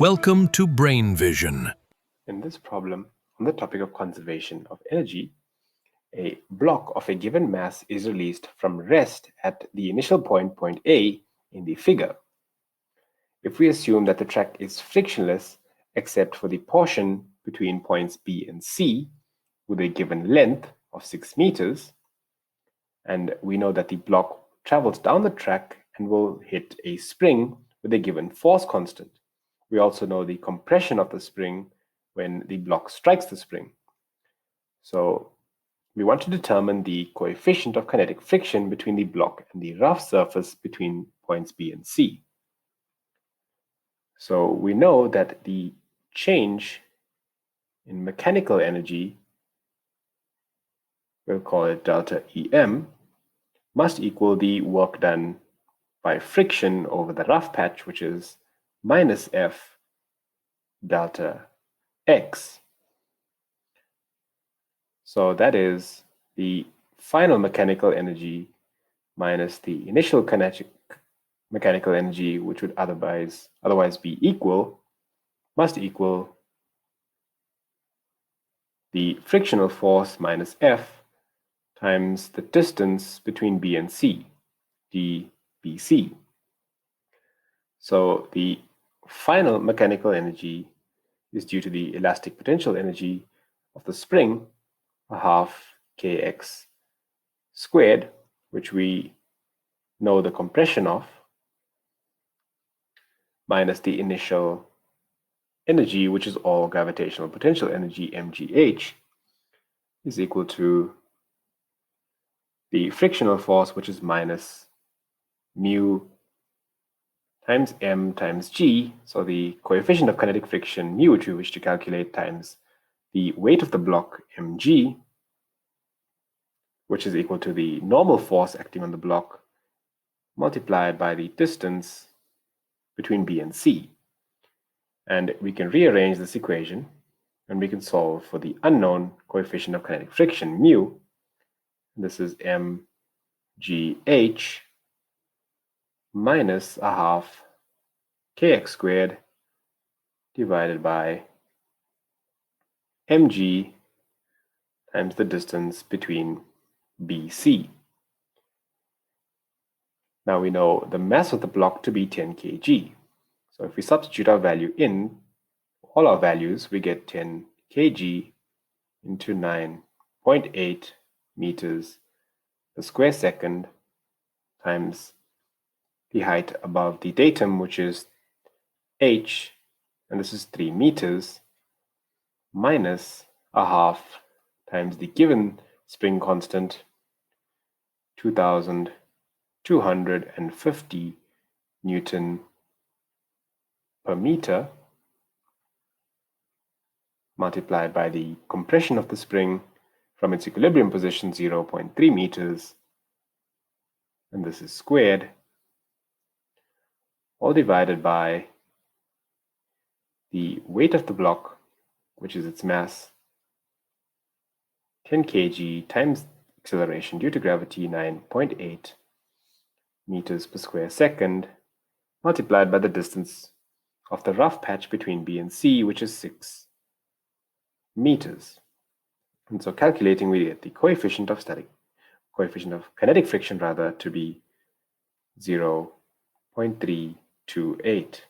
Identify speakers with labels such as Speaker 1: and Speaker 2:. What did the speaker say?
Speaker 1: Welcome to Brain Vision.
Speaker 2: In this problem, on the topic of conservation of energy, a block of a given mass is released from rest at the initial point A, in the figure. If we assume that the track is frictionless except for the portion between points B and C with a given length of 6 meters, and we know that the block travels down the track and will hit a spring with a given force constant. We also know the compression of the spring when the block strikes the spring. So we want to determine the coefficient of kinetic friction between the block and the rough surface between points B and C. So we know that the change in mechanical energy, we'll call it delta EM, must equal the work done by friction over the rough patch, which is minus F delta X. So that is the final mechanical energy minus the initial mechanical energy, which would otherwise be equal, must equal the frictional force minus F times the distance between B and C, dBc. So the final mechanical energy is due to the elastic potential energy of the spring, a half kx squared, which we know the compression of, minus the initial energy, which is all gravitational potential energy, mgh, is equal to the frictional force, which is minus mu times m times g, so the coefficient of kinetic friction, mu, which we wish to calculate, times the weight of the block, mg, which is equal to the normal force acting on the block, multiplied by the distance between B and C. And we can rearrange this equation, and we can solve for the unknown coefficient of kinetic friction, mu. This is mgh minus a half kx squared divided by mg times the distance between BC. Now we know the mass of the block to be 10 kg. So if we substitute our value in, all our values, we get 10 kg into 9.8 meters per square second times the height above the datum, which is h, and this is 3 meters, minus a half times the given spring constant, 2,250 Newton per meter, multiplied by the compression of the spring from its equilibrium position, 0.3 meters, and this is squared, all divided by the weight of the block, which is its mass, 10 kg times acceleration due to gravity, 9.8 meters per square second, multiplied by the distance of the rough patch between B and C, which is 6 meters. And so calculating, we get the coefficient of kinetic friction to be 0.328.